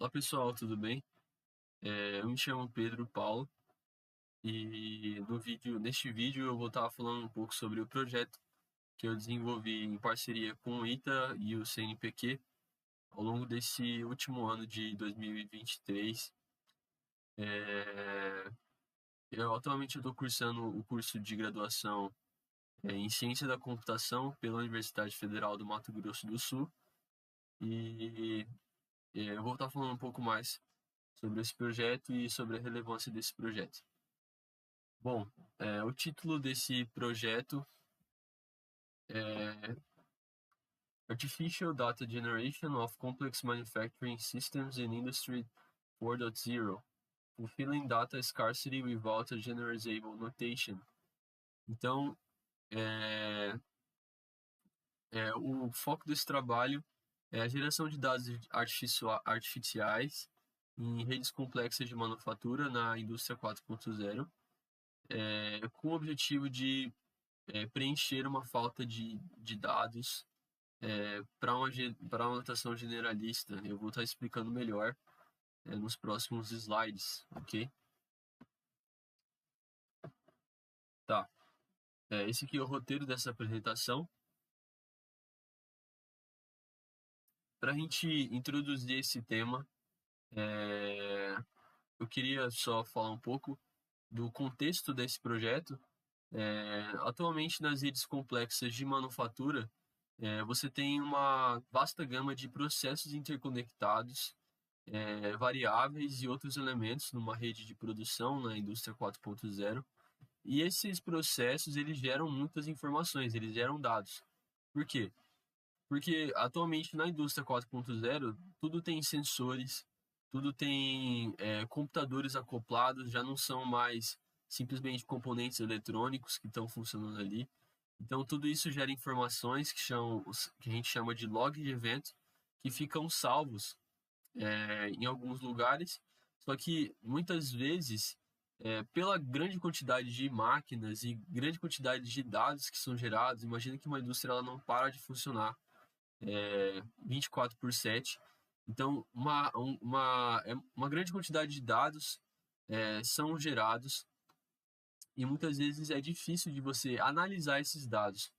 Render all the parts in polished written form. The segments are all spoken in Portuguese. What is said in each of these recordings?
Olá pessoal, tudo bem? Eu me chamo Pedro Paulo e neste vídeo eu vou estar falando um pouco sobre o projeto que eu desenvolvi em parceria com o ITA e o CNPq ao longo desse último ano de 2023. Atualmente eu estou cursando o curso de graduação em Ciência da Computação pela Universidade Federal do Mato Grosso do Sul e eu vou estar falando um pouco mais sobre esse projeto e sobre a relevância desse projeto. Bom, o título desse projeto é Artificial Data Generation of Complex Manufacturing Systems in Industry 4.0, Fulfilling Data Scarcity Without a Generalizable Notation. Então, o foco desse trabalho é a geração de dados artificiais em redes complexas de manufatura na indústria 4.0, com o objetivo de preencher uma falta de dados para uma notação generalista. Eu vou estar explicando melhor nos próximos slides, ok? Tá. Esse aqui é o roteiro dessa apresentação. Para a gente introduzir esse tema, eu queria só falar um pouco do contexto desse projeto. Atualmente, nas redes complexas de manufatura, você tem uma vasta gama de processos interconectados, variáveis e outros elementos numa rede de produção na indústria 4.0. E esses processos, eles geram muitas informações, eles geram dados. Por quê? Porque atualmente na indústria 4.0, tudo tem sensores, tudo tem computadores acoplados, já não são mais simplesmente componentes eletrônicos que estão funcionando ali. Então, tudo isso gera informações que a gente chama de log de evento, que ficam salvos em alguns lugares, só que muitas vezes, pela grande quantidade de máquinas e grande quantidade de dados que são gerados, imagina que uma indústria ela não para de funcionar 24/7. Então, uma grande quantidade de dados são gerados e muitas vezes é difícil de você analisar esses dados.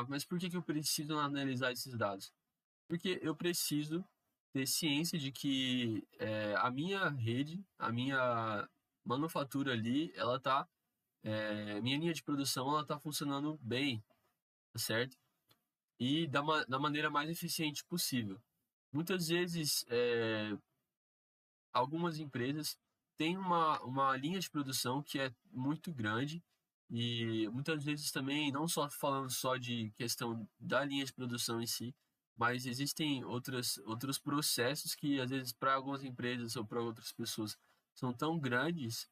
Mas por que eu preciso analisar esses dados? Porque eu preciso ter ciência de que a minha rede, a minha manufatura ali, minha linha de produção, ela está funcionando bem, tá certo? E da maneira mais eficiente possível. Muitas vezes, algumas empresas têm uma linha de produção que é muito grande e muitas vezes também, não só falando só de questão da linha de produção em si, mas existem outros processos que, às vezes, para algumas empresas ou para outras pessoas, são tão grandes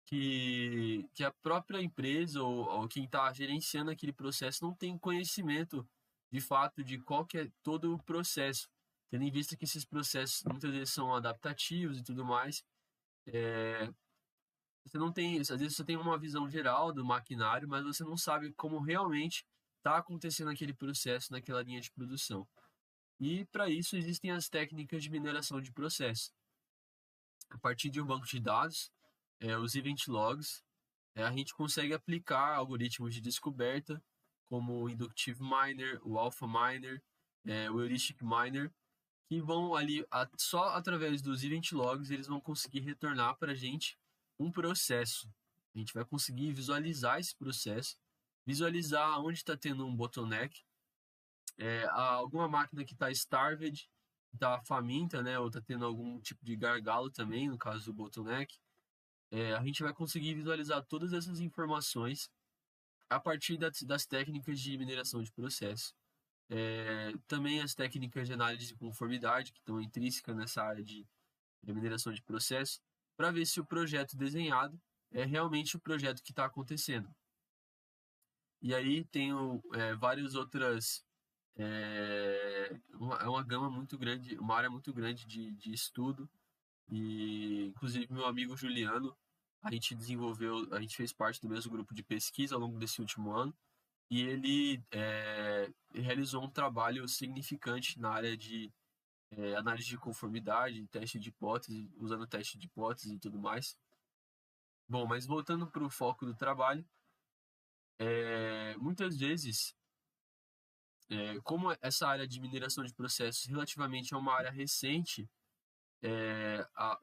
que a própria empresa ou quem está gerenciando aquele processo não tem conhecimento, de fato, de qual que é todo o processo. Tendo em vista que esses processos, muitas vezes, são adaptativos e tudo mais, você não tem, às vezes você tem uma visão geral do maquinário, mas você não sabe como realmente está acontecendo aquele processo naquela linha de produção. E para isso existem as técnicas de mineração de processo. A partir de um banco de dados, os event logs, a gente consegue aplicar algoritmos de descoberta, como o Inductive Miner, o Alpha Miner, o Heuristic Miner, que vão ali, só através dos event logs, eles vão conseguir retornar para a gente um processo. A gente vai conseguir visualizar esse processo, visualizar onde está tendo um bottleneck, alguma máquina que está starved, está faminta, né, ou está tendo algum tipo de gargalo também, no caso do bottleneck. A gente vai conseguir visualizar todas essas informações a partir das técnicas de mineração de processo. Também as técnicas de análise de conformidade, que estão intrínsecas nessa área de mineração de processo, para ver se o projeto desenhado é realmente o projeto que está acontecendo. E aí tem várias outras... uma gama muito grande, uma área muito grande de estudo, e inclusive meu amigo Juliano, a gente fez parte do mesmo grupo de pesquisa ao longo desse último ano, e ele realizou um trabalho significante na área de análise de conformidade, teste de hipótese, usando teste de hipótese e tudo mais. Bom, mas voltando para o foco do trabalho, muitas vezes, como essa área de mineração de processos relativamente é uma área recente,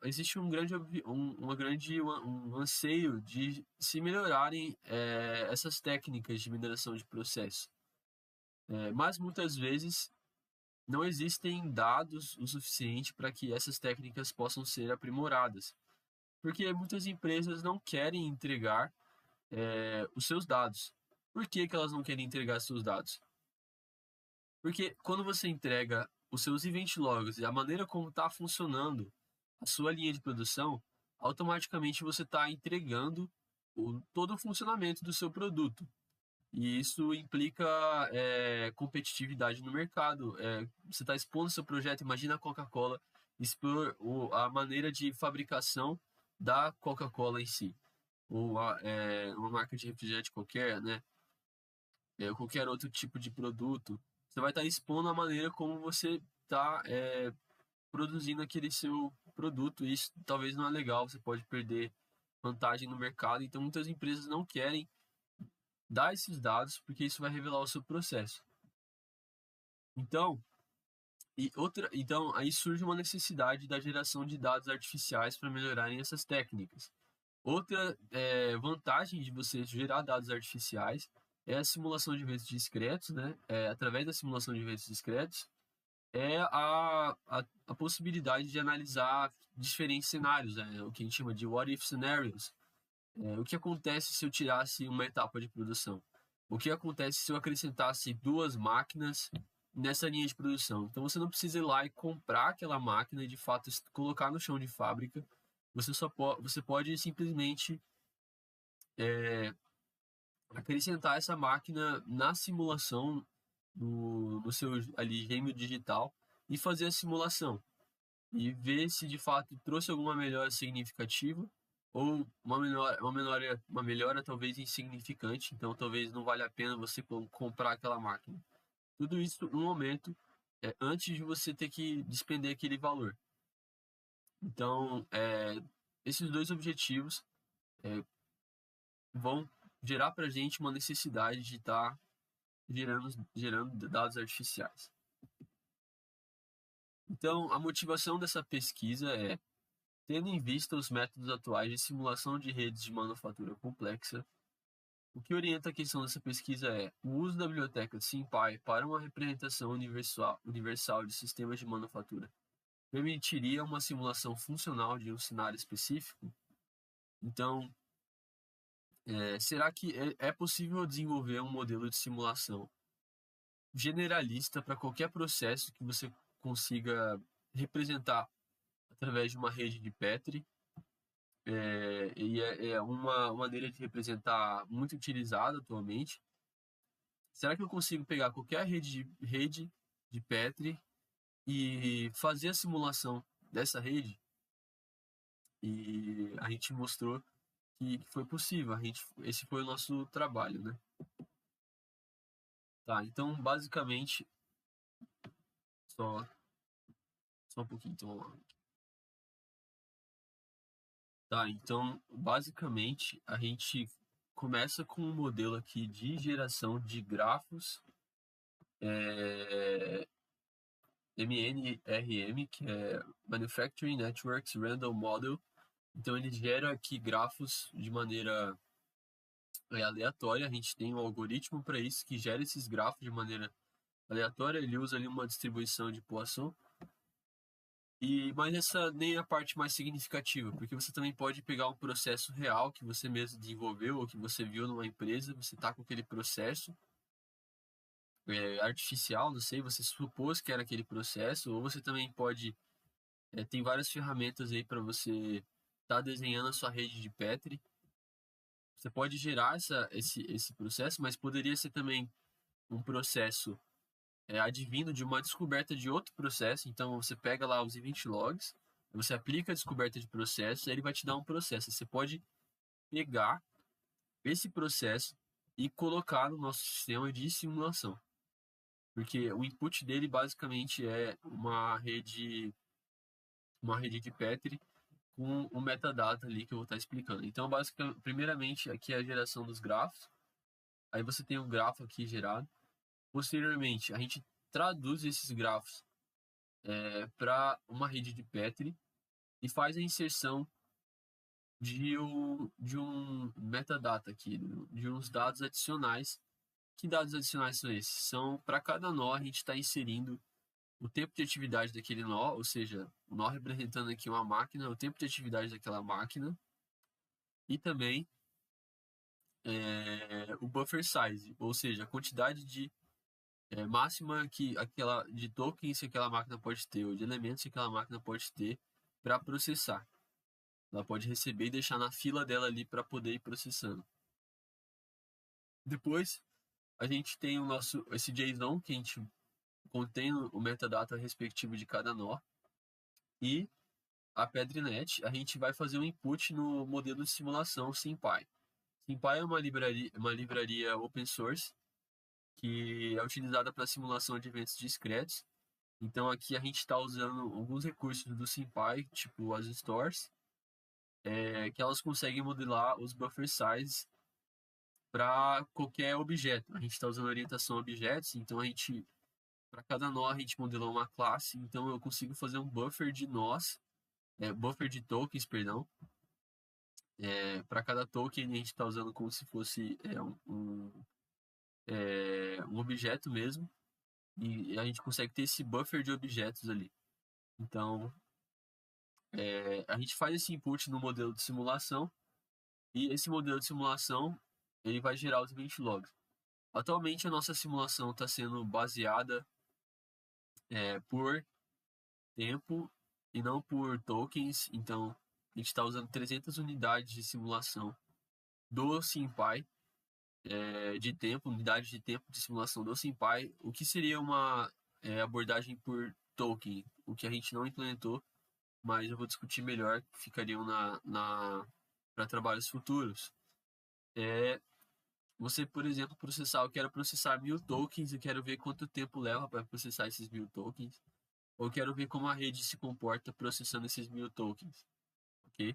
existe um anseio de se melhorarem essas técnicas de mineração de processos. Mas muitas vezes não existem dados o suficiente para que essas técnicas possam ser aprimoradas, porque muitas empresas não querem entregar os seus dados. Por que elas não querem entregar seus dados? Porque quando você entrega os seus event logs e a maneira como está funcionando a sua linha de produção, automaticamente você está entregando todo o funcionamento do seu produto. E isso implica competitividade no mercado. Você está expondo seu projeto, imagina a Coca-Cola expor a maneira de fabricação da Coca-Cola em si. Ou uma marca de refrigerante qualquer, né? Qualquer outro tipo de produto. Você vai estar expondo a maneira como você está produzindo aquele seu produto. E isso talvez não é legal, você pode perder vantagem no mercado. Então muitas empresas não querem dar esses dados porque isso vai revelar o seu processo. Então, então aí surge uma necessidade da geração de dados artificiais para melhorarem essas técnicas. Outra vantagem de você gerar dados artificiais é a simulação de eventos discretos, né? Através da simulação de eventos discretos, a possibilidade de analisar diferentes cenários, o que a gente chama de what if scenarios. O que acontece se eu tirasse uma etapa de produção? O que acontece se eu acrescentasse 2 máquinas nessa linha de produção? Então você não precisa ir lá e comprar aquela máquina e de fato colocar no chão de fábrica. Você pode simplesmente acrescentar essa máquina na simulação no seu ali gêmeo digital e fazer a simulação e ver se de fato trouxe alguma melhora significativa ou uma melhora talvez insignificante, então talvez não valha a pena você comprar aquela máquina. Tudo isso no momento antes de você ter que despender aquele valor. Então, esses 2 objetivos vão gerar para a gente uma necessidade de estar gerando dados artificiais. Então, a motivação dessa pesquisa é, tendo em vista os métodos atuais de simulação de redes de manufatura complexa, o que orienta a questão dessa pesquisa é o uso da biblioteca SymPy para uma representação universal de sistemas de manufatura permitiria uma simulação funcional de um cenário específico? Então, será que é possível desenvolver um modelo de simulação generalista para qualquer processo que você consiga representar através de uma rede de Petri? É uma maneira de representar muito utilizada atualmente. Será que eu consigo pegar qualquer rede de Petri e fazer a simulação dessa rede? E a gente mostrou que foi possível. Esse foi o nosso trabalho, né? Tá, então basicamente só um pouquinho, então vamos lá. Tá, então basicamente a gente começa com um modelo aqui de geração de grafos MNRM, que é Manufacturing Networks Random Model. Então ele gera aqui grafos de maneira aleatória. A gente tem um algoritmo para isso que gera esses grafos de maneira aleatória. Ele usa ali uma distribuição de Poisson. Mas essa nem é a parte mais significativa, porque você também pode pegar um processo real que você mesmo desenvolveu ou que você viu numa empresa, você está com aquele processo artificial, não sei, você supôs que era aquele processo, ou você também pode, tem várias ferramentas aí para você estar desenhando a sua rede de Petri. Você pode gerar esse processo, mas poderia ser também um processo advindo de uma descoberta de outro processo. Então você pega lá os event logs, você aplica a descoberta de processo, e ele vai te dar um processo. Você pode pegar esse processo e colocar no nosso sistema de simulação. porque o input dele basicamente é uma rede de Petri com o metadata ali que eu vou estar explicando. Então, basicamente, primeiramente, aqui é a geração dos grafos. Aí você tem um grafo aqui gerado. Posteriormente, a gente traduz esses grafos para uma rede de Petri e faz a inserção de um metadata aqui, de uns dados adicionais. Que dados adicionais são esses? São para cada nó a gente está inserindo o tempo de atividade daquele nó, ou seja, o nó representando aqui uma máquina, o tempo de atividade daquela máquina, e também o buffer size, ou seja, a quantidade de máxima de tokens que aquela máquina pode ter, ou de elementos que aquela máquina pode ter para processar. Ela pode receber e deixar na fila dela ali para poder ir processando. Depois, a gente tem esse JSON que a gente contém o metadata respectivo de cada nó. E a PedriNet, a gente vai fazer um input no modelo de simulação SymPy. SymPy é uma livraria open source que é utilizada para simulação de eventos discretos. Então aqui a gente está usando alguns recursos do SymPy, tipo as stores, que elas conseguem modelar os buffer sizes para qualquer objeto. A gente está usando orientação a objetos, então para cada nó a gente modelou uma classe, então eu consigo fazer um buffer de nós, buffer de tokens, perdão. Para cada token a gente está usando como se fosse um objeto mesmo, e a gente consegue ter esse buffer de objetos ali. Então, a gente faz esse input no modelo de simulação, e esse modelo de simulação ele vai gerar os event logs. Atualmente a nossa simulação está sendo baseada por tempo e não por tokens, então a gente está usando 300 unidades de simulação do SymPy, de tempo, unidade de tempo de simulação do SymPy, o que seria uma abordagem por token, o que a gente não implementou, mas eu vou discutir melhor, ficariam para trabalhos futuros. Você, por exemplo, eu quero processar 1000 tokens e quero ver quanto tempo leva para processar esses 1000 tokens, ou quero ver como a rede se comporta processando esses 1000 tokens, ok?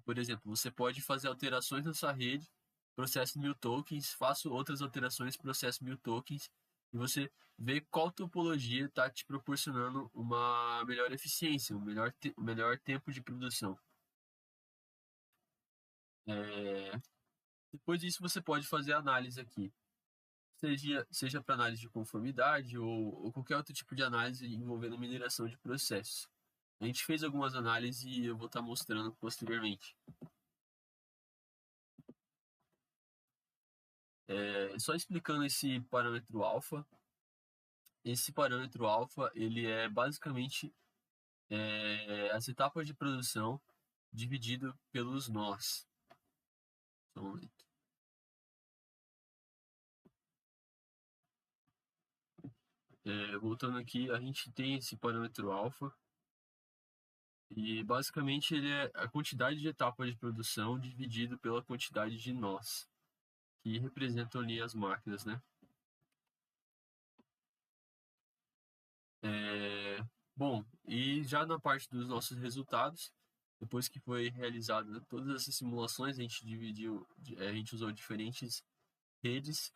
Por exemplo, você pode fazer alterações na sua rede, processe 1000 tokens, faça outras alterações, processe 1000 tokens, e você vê qual topologia está te proporcionando uma melhor eficiência, um melhor tempo de produção. Depois disso, você pode fazer análise aqui, seja para análise de conformidade ou qualquer outro tipo de análise envolvendo mineração de processos. A gente fez algumas análises e eu vou estar mostrando posteriormente. Só explicando esse parâmetro alfa. Esse parâmetro alfa ele é basicamente as etapas de produção dividido pelos nós. Só um momento. Voltando aqui, a gente tem esse parâmetro alfa e basicamente ele é a quantidade de etapas de produção dividido pela quantidade de nós, que representam ali as máquinas, né? Bom, e já na parte dos nossos resultados, depois que foi realizada todas essas simulações, a gente usou diferentes redes.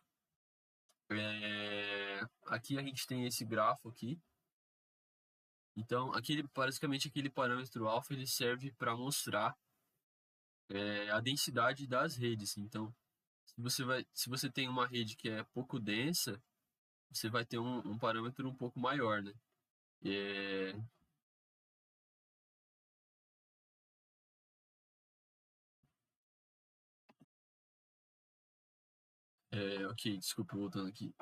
Aqui a gente tem esse grafo aqui. Então, basicamente aquele parâmetro alfa ele serve para mostrar a densidade das redes. Então, se você tem uma rede que é pouco densa, você vai ter um parâmetro um pouco maior, né? É, ok, desculpa, voltando aqui.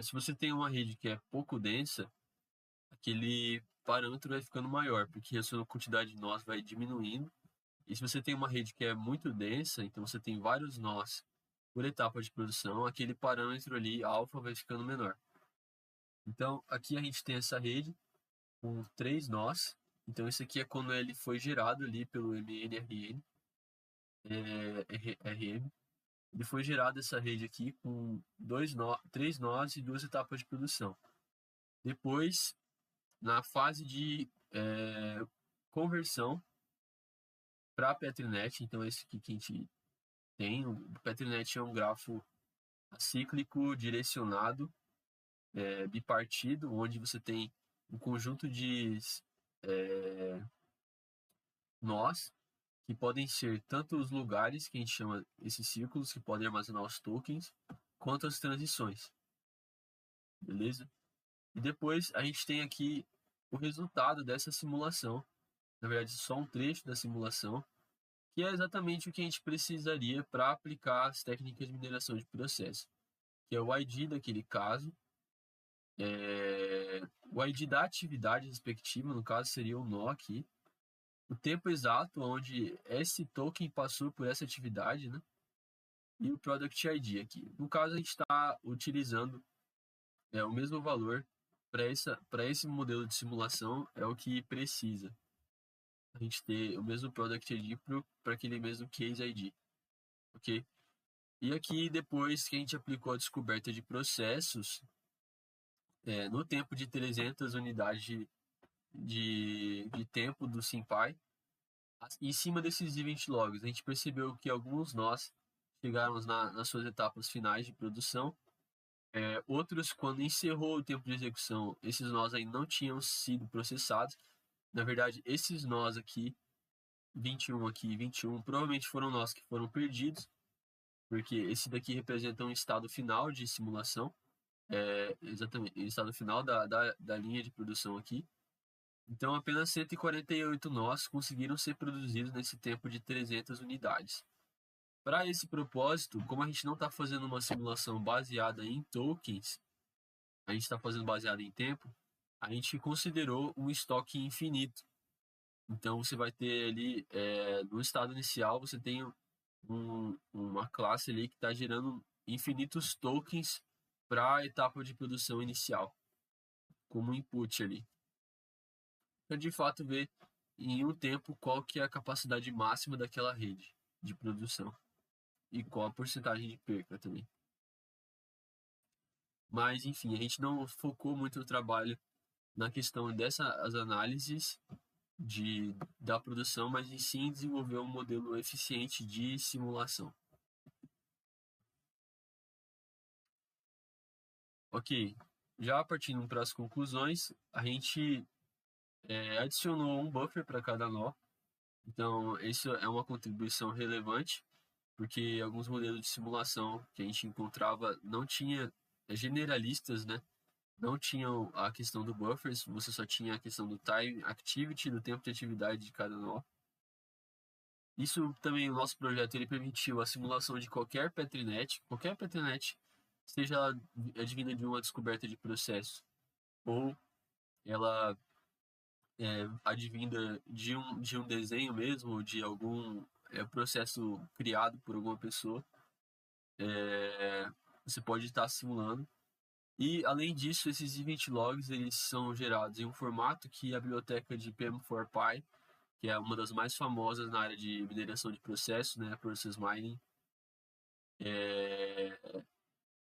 Se você tem uma rede que é pouco densa, aquele parâmetro vai ficando maior, porque a sua quantidade de nós vai diminuindo. E se você tem uma rede que é muito densa, então você tem vários nós por etapa de produção, aquele parâmetro ali, alfa, vai ficando menor. Então, aqui a gente tem essa rede com 3 nós. Então, esse aqui é quando ele foi gerado ali pelo MNRN, RM. e foi gerada essa rede aqui com três nós e duas etapas de produção. Depois, na fase de conversão para Petrinet, então esse aqui que a gente tem, o Petrinet é um grafo acíclico direcionado, bipartido, onde você tem um conjunto de nós, que podem ser tanto os lugares, que a gente chama esses círculos, que podem armazenar os tokens, quanto as transições. Beleza? E depois a gente tem aqui o resultado dessa simulação. Na verdade, só um trecho da simulação, que é exatamente o que a gente precisaria para aplicar as técnicas de mineração de processo, que é o ID daquele caso, o ID da atividade respectiva, no caso seria o nó aqui, o tempo exato onde esse token passou por essa atividade, né? E o Product ID aqui. No caso, a gente está utilizando o mesmo valor para esse modelo de simulação, é o que precisa. A gente ter o mesmo Product ID para aquele mesmo Case ID. Ok? E aqui, depois que a gente aplicou a descoberta de processos, no tempo de 300 unidades de tempo do SymPy, em cima desses event logs, a gente percebeu que alguns nós chegaram nas suas etapas finais de produção. Outros, quando encerrou o tempo de execução, esses nós ainda não tinham sido processados. Na verdade, esses nós aqui, 21 aqui e 21, provavelmente foram nós que foram perdidos, porque esse daqui representa um estado final de simulação, exatamente, o estado final da linha de produção aqui. Então, apenas 148 nós conseguiram ser produzidos nesse tempo de 300 unidades. Para esse propósito, como a gente não está fazendo uma simulação baseada em tokens, a gente está fazendo baseada em tempo, a gente considerou um estoque infinito. Então, você vai ter ali, no estado inicial, você tem uma classe ali que está gerando infinitos tokens para a etapa de produção inicial, como input ali. Para de fato ver em um tempo qual que é a capacidade máxima daquela rede de produção e qual a porcentagem de perca também. Mas, enfim, a gente não focou muito no trabalho na questão dessas análises da produção, mas em sim desenvolver um modelo eficiente de simulação. Ok, já partindo para as conclusões, a gente adicionou um buffer para cada nó. Então, isso é uma contribuição relevante, porque alguns modelos de simulação que a gente encontrava não tinha generalistas, né? Não tinham a questão do buffers, você só tinha a questão do time activity, do tempo de atividade de cada nó. Isso também, o nosso projeto, ele permitiu a simulação de qualquer Petrinet, seja ela advinda de uma descoberta de processo ou ela advinda de um desenho mesmo, de algum processo criado por alguma pessoa, você pode estar simulando. E, além disso, esses event logs eles são gerados em um formato que a biblioteca de PM4Py, que é uma das mais famosas na área de mineração de processos, né, Process Mining,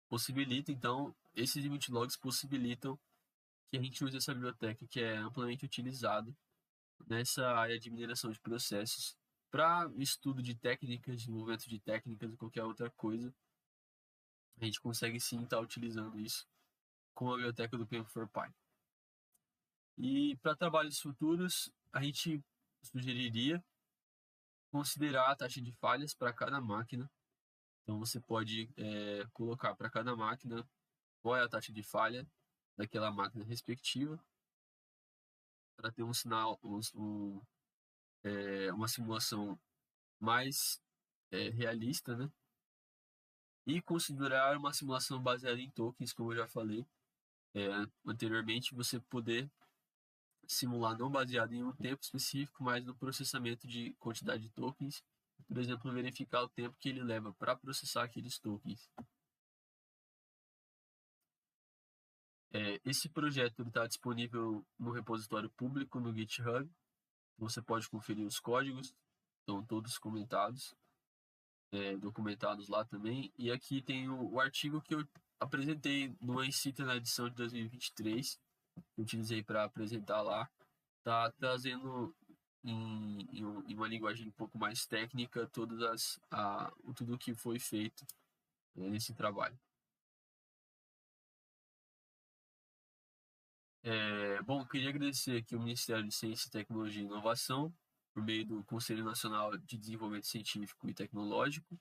possibilita, então, esses event logs possibilitam que a gente use essa biblioteca que é amplamente utilizada nessa área de mineração de processos para estudo de técnicas, desenvolvimento de técnicas e qualquer outra coisa. A gente consegue sim estar utilizando isso com a biblioteca do PM4Py. E para trabalhos futuros, a gente sugeriria considerar a taxa de falhas para cada máquina. Então você pode colocar para cada máquina qual é a taxa de falha daquela máquina respectiva para ter um sinal, uma simulação mais realista, né? E considerar uma simulação baseada em tokens, como eu já falei anteriormente, você poder simular não baseado em um tempo específico, mas no processamento de quantidade de tokens, por exemplo, verificar o tempo que ele leva para processar aqueles tokens. Esse projeto está disponível no repositório público no GitHub. Você pode conferir os códigos, estão todos comentados. documentados lá também. E aqui tem o artigo que eu apresentei no Encita na edição de 2023, que eu utilizei para apresentar lá. Tá trazendo em uma linguagem um pouco mais técnica tudo o que foi feito nesse trabalho. Bom, eu queria agradecer aqui o Ministério de Ciência, Tecnologia e Inovação, por meio do Conselho Nacional de Desenvolvimento Científico e Tecnológico,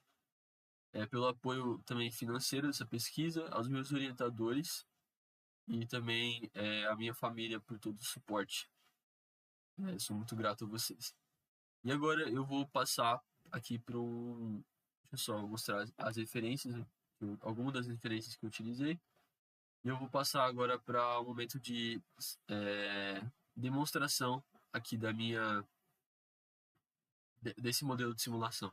pelo apoio também financeiro dessa pesquisa, aos meus orientadores e também a minha família por todo o suporte. Sou muito grato a vocês. E agora eu vou passar aqui para um. Deixa eu só mostrar as referências, algumas das referências que eu utilizei. E eu vou passar agora para o momento de demonstração aqui desse modelo de simulação.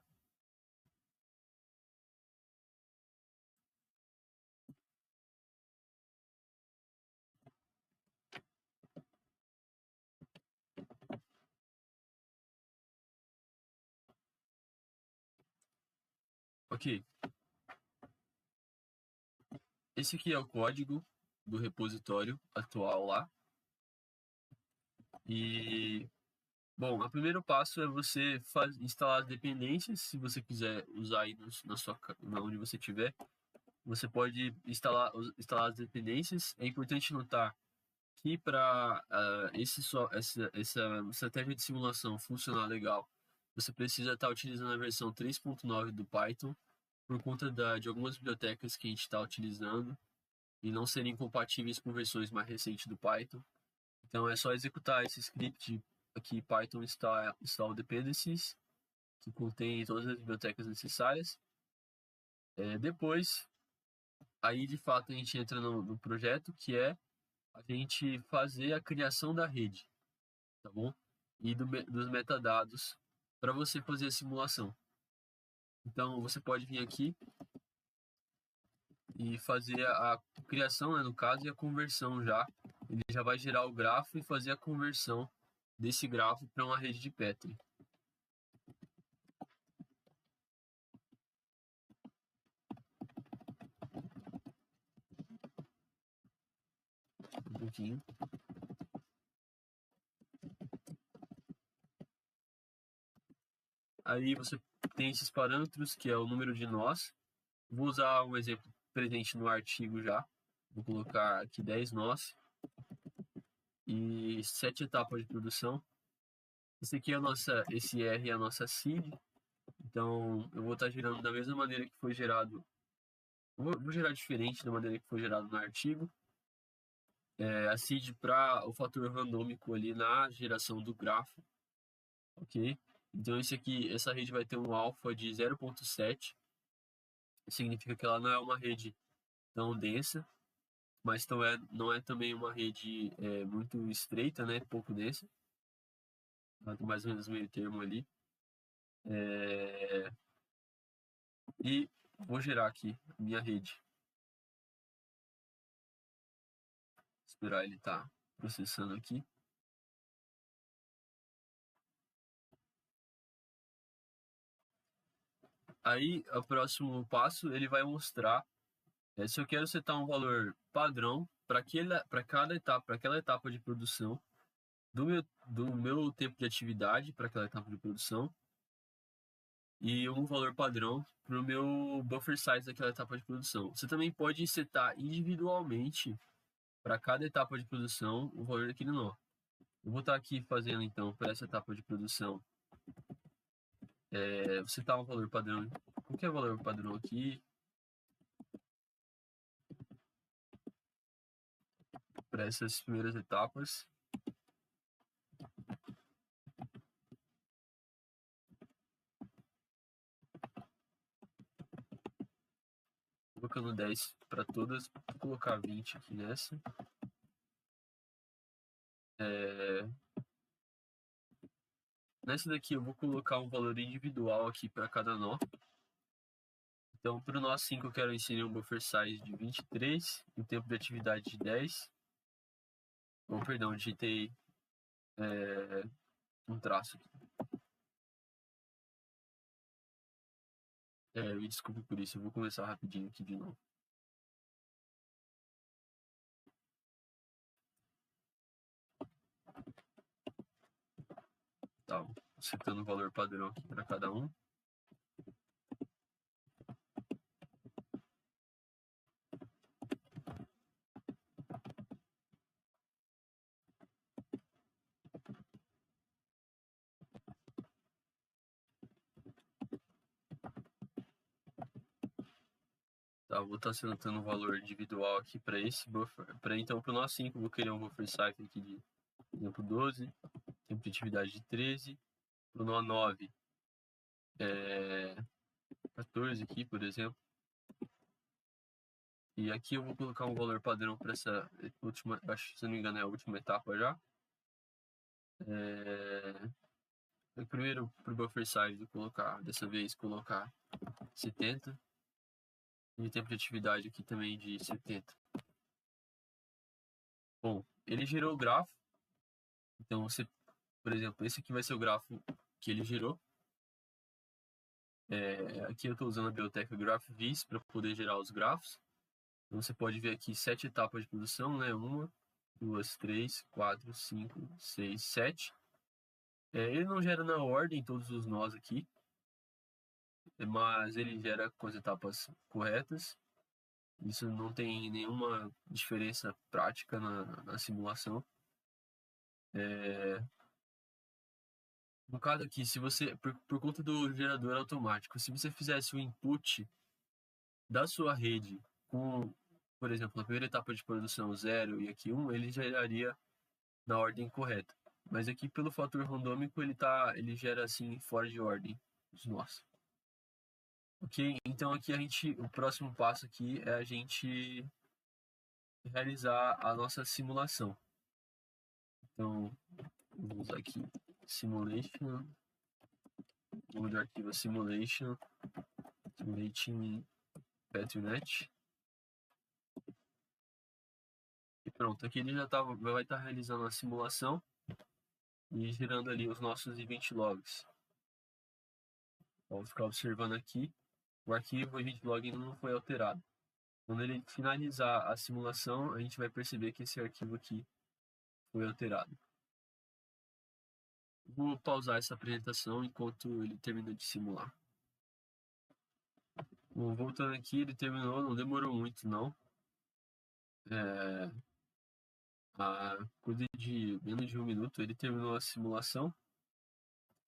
Ok, esse aqui é o código do repositório atual lá. E, bom, o primeiro passo é você instalar as dependências, se você quiser usar aí onde você estiver. Você pode instalar as dependências. É importante notar que para essa estratégia de simulação funcionar legal, você precisa estar utilizando a versão 3.9 do Python, por conta de algumas bibliotecas que a gente está utilizando e não serem compatíveis com versões mais recentes do Python. Então é só executar esse script aqui, Python install dependencies, que contém todas as bibliotecas necessárias. Depois, aí de fato a gente entra no projeto, que é a gente fazer a criação da rede, tá bom? E dos metadados para você fazer a simulação. Então você pode vir aqui e fazer a criação, né, no caso, e a conversão já. Ele já vai gerar o grafo e fazer a conversão desse grafo para uma rede de Petri. Um pouquinho. Aí você tem esses parâmetros, que é o número de nós. Vou usar um exemplo presente no artigo já. Vou colocar aqui 10 nós e 7 etapas de produção. Esse aqui é esse R é a nossa seed. Então eu vou estar gerando da mesma maneira que foi gerado. Vou gerar diferente da maneira que foi gerado no artigo. A seed para o fator randômico ali na geração do grafo. Ok? Então essa rede vai ter um alfa de 0.7. Significa que ela não é uma rede tão densa, mas não é também uma rede muito estreita, né? Pouco densa. Ela tem mais ou menos meio termo ali. E vou gerar aqui a minha rede. Esperar ele estar processando aqui. Aí, o próximo passo, ele vai mostrar se eu quero setar um valor padrão para cada etapa, para aquela etapa de produção do meu tempo de atividade para aquela etapa de produção e um valor padrão para o meu buffer size daquela etapa de produção. Você também pode setar individualmente para cada etapa de produção o valor daquele nó. Eu vou estar aqui fazendo então para essa etapa de produção. Vou setar um valor padrão, qualquer valor padrão aqui, para essas primeiras etapas. Colocando 10 para todas, vou colocar 20 aqui nessa. Nessa daqui eu vou colocar um valor individual aqui para cada nó. Então, para o nó 5 eu quero inserir um buffer size de 23, um tempo de atividade de 10. Oh, perdão, digitei um traço aqui. Me desculpe por isso, eu vou começar rapidinho aqui de novo. Tá, setando o valor padrão aqui para cada um. Tá, vou estar selecionando um valor individual aqui para esse buffer. Então, para o nó 5, eu vou querer um buffer size aqui de, por exemplo, 12, tempo de atividade de 13. Para o nó 9, 14 aqui, por exemplo. E aqui eu vou colocar um valor padrão para essa última, acho que se não me engano é a última etapa já. Primeiro, para o buffer size, vou colocar, dessa vez, colocar 70. E tempo de atividade aqui também de 70. Bom, ele gerou o grafo. Então, você, por exemplo, esse aqui vai ser o grafo que ele gerou. Aqui eu estou usando a biblioteca GraphViz para poder gerar os grafos. Então, você pode ver aqui 7 etapas de produção, né? 1, 2, 3, 4, 5, 6, 7. Ele não gera na ordem todos os nós aqui, mas ele gera com as etapas corretas. Isso não tem nenhuma diferença prática na simulação. No caso aqui, se você, por conta do gerador automático, se você fizesse o input da sua rede com, por exemplo, na primeira etapa de produção 0 e aqui 1, ele geraria na ordem correta. Mas aqui, pelo fator randômico, ele gera assim fora de ordem os nós. Ok? Então aqui o próximo passo aqui é a gente realizar a nossa simulação. Então, vamos usar aqui simulation, vou dar arquivo simulating PetriNet. E pronto, aqui ele já vai estar realizando a simulação e gerando ali os nossos event logs. Vou ficar observando aqui, o arquivo event log ainda não foi alterado. Quando ele finalizar a simulação, a gente vai perceber que esse arquivo aqui foi alterado. Vou pausar essa apresentação enquanto ele termina de simular. Bom, voltando aqui, ele terminou, não demorou muito não. A coisa de menos de 1 minuto ele terminou a simulação.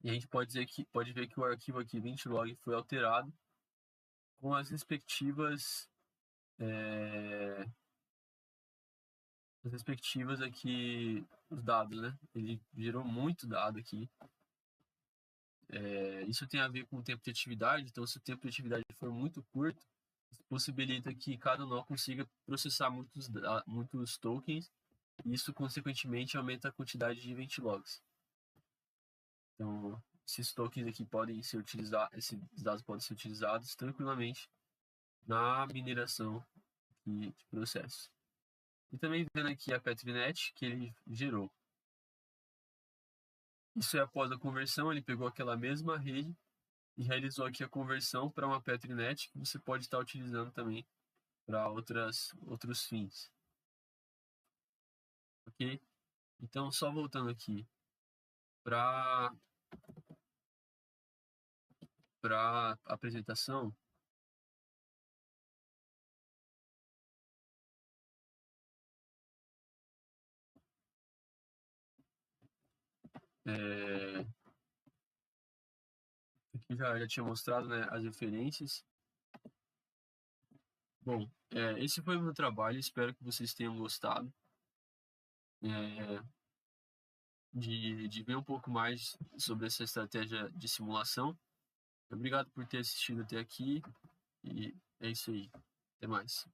E a gente pode ver que o arquivo aqui 20log foi alterado com as respectivas aqui, os dados, né? Ele gerou muito dado aqui. Isso tem a ver com o tempo de atividade, então se o tempo de atividade for muito curto, isso possibilita que cada nó consiga processar muitos tokens, e isso consequentemente aumenta a quantidade de event logs. Então, esses tokens aqui podem ser utilizados, esses dados podem ser utilizados tranquilamente na mineração de processos. E também vendo aqui a PetriNet que ele gerou. Isso é após a conversão, ele pegou aquela mesma rede e realizou aqui a conversão para uma PetriNet que você pode estar utilizando também para outros fins. Ok? Então, só voltando aqui para a apresentação. Aqui já tinha mostrado, né, as referências. Bom, esse foi o meu trabalho, espero que vocês tenham gostado de ver um pouco mais sobre essa estratégia de simulação. Obrigado por ter assistido até aqui e é isso aí. Até mais.